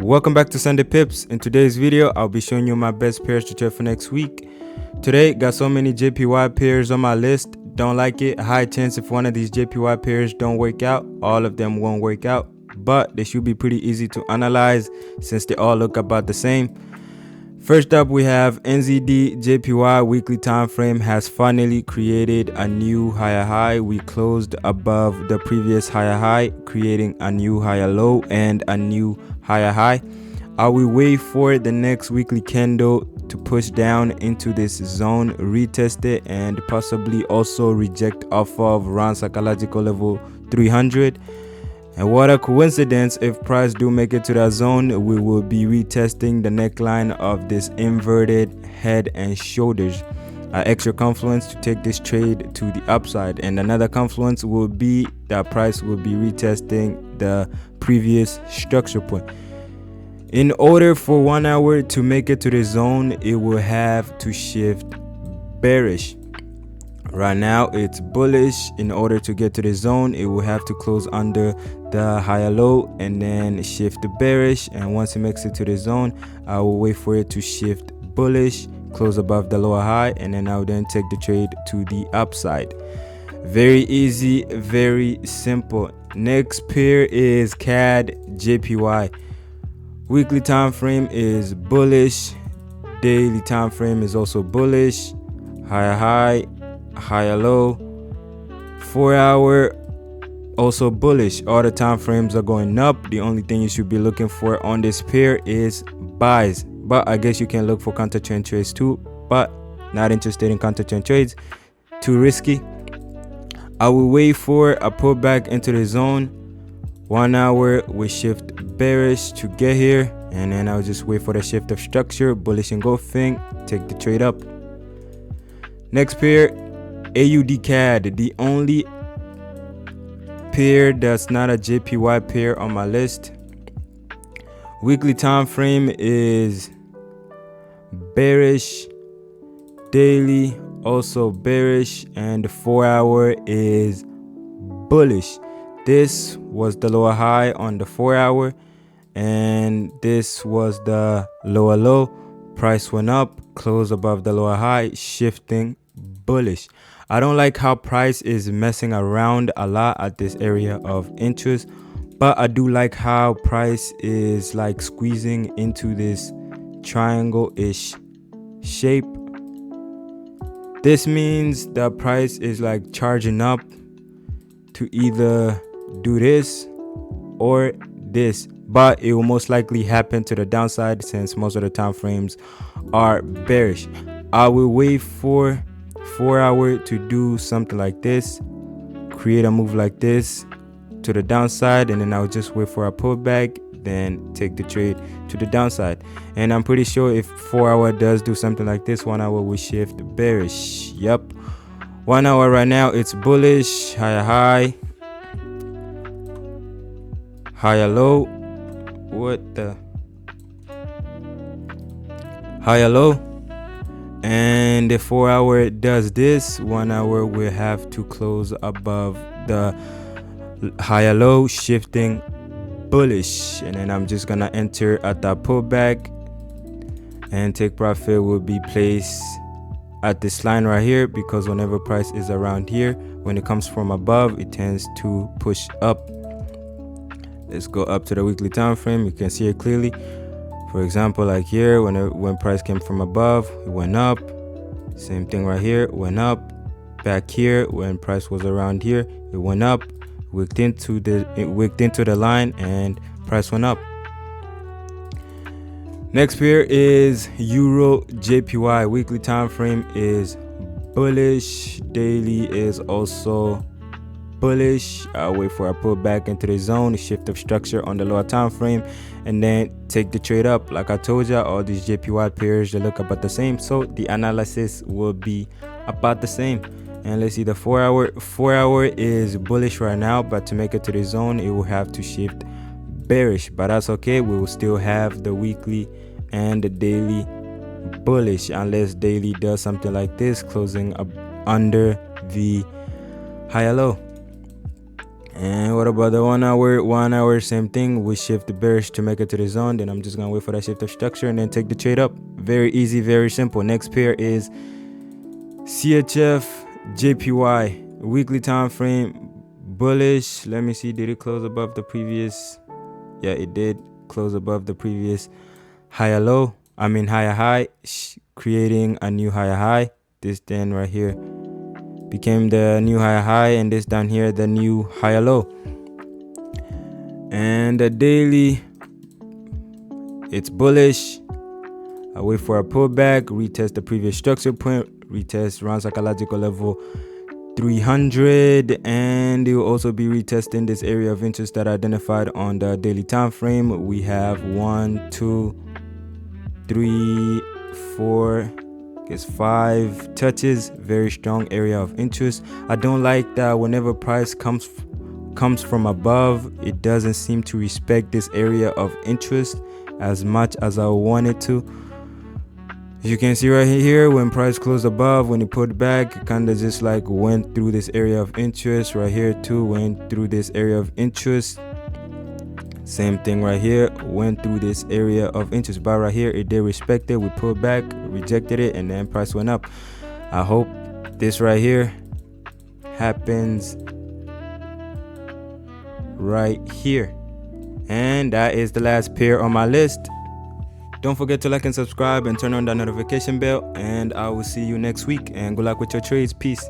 Welcome back to Sunday Pips. In today's video, I'll be showing you my best pairs to trade for next week. Today, got so many JPY pairs on my list. Don't like it. High chance if one of these JPY pairs don't work out, all of them won't work out. But they should be pretty easy to analyze since they all look about the same. First up, we have NZD JPY weekly time frame has finally created a new higher high. We closed above the previous higher high, creating a new higher low and a new higher high. I will wait for the next weekly candle to push down into this zone, retest it, and possibly also reject off of around psychological level 300. And what a coincidence, if price do make it to that zone, we will be retesting the neckline of this inverted head and shoulders. An extra confluence to take this trade to the upside, and another confluence will be that price will be retesting the previous structure point. In order for 1 hour to make it to the zone, it will have to shift bearish. Right now it's bullish. In order to get to the zone, it will have to close under the higher low and then shift to bearish. And once it makes it to the zone, I will wait for it to shift bullish, close above the lower high, and then I'll then take the trade to the upside. Very easy, very simple. Next pair is CAD JPY. Weekly time frame is bullish. Daily time frame is also bullish. Higher high, higher low. 4 hour also bullish. All the time frames are going up. The only thing you should be looking for on this pair is buys, but I guess you can look for counter trend trades too, but not interested in counter trend trades, too risky. I will wait for a pullback into the zone. 1 hour we shift bearish to get here, and then I'll just wait for the shift of structure, bullish engulfing, take the trade up. Next pair, AUD CAD, the only pair that's not a JPY pair on my list. Weekly time frame is bearish, daily also bearish, and the 4 hour is bullish. This was the lower high on the 4 hour, and this was the lower low. Price went up, closed above the lower high, shifting bullish. I don't like how price is messing around a lot at this area of interest, but I do like how price is like squeezing into this triangle-ish shape. This means the price is like charging up to either do this or this, but it will most likely happen to the downside since most of the time frames are bearish. I will wait for 4 hour to do something like this, create a move like this to the downside, and then I'll just wait for a pullback, then take the trade to the downside. And I'm pretty sure if 4 hour does do something like this, 1 hour will shift bearish. Yep, 1 hour right now it's bullish, higher high, higher low. What the higher low? And the 4 hour does this. 1 hour will have to close above the higher low, shifting bullish, and then I'm just gonna enter at that pullback, and take profit will be placed at this line right here, because whenever price is around here, when it comes from above, it tends to push up. Let's go up to the weekly time frame. You can see it clearly. For example, like here, when price came from above, it went up. Same thing right here, went up. Back here, when price was around here, it went up, wicked into the line, and price went up. Next pair is Euro JPY. Weekly time frame is bullish. Daily is also bullish. I'll wait for a pullback into the zone, shift of structure on the lower time frame, and then take the trade up. Like I told you, all these JPY pairs, they look about the same, so the analysis will be about the same. And let's see, the 4 hour. 4 hour is bullish right now, but to make it to the zone, it will have to shift bearish, but that's okay. We will still have the weekly and the daily bullish, unless daily does something like this, closing up under the higher low. And what about the 1 hour? 1 hour, same thing. We shift the bearish to make it to the zone. Then I'm just gonna wait for that shift of structure and then take the trade up. Very easy, very simple. Next pair is CHF JPY. Weekly time frame, bullish. Let me see, did it close above the previous? Yeah, it did close above the previous higher low. Higher high, creating a new higher high. This then right here became the new higher high, and this down here the new higher low. And the daily, it's bullish. I wait for a pullback, retest the previous structure point, retest around psychological level 300, and it will also be retesting this area of interest that I identified on the daily time frame. We have 1, 2, 3, 4, it's 5 touches. Very strong area of interest. I don't like that whenever price comes from above, it doesn't seem to respect this area of interest as much as I want it to. As you can see right here, when price closed above, when it pulled back, it kind of just like went through this area of interest. Right here too, went through this area of interest. Same thing right here, went through this area of interest. But right here, it did respect it. We pulled back, rejected it, and then price went up. I hope this right here happens right here. And that is the last pair on my list. Don't forget to like and subscribe and turn on that notification bell, and I will see you next week, and good luck with your trades. Peace.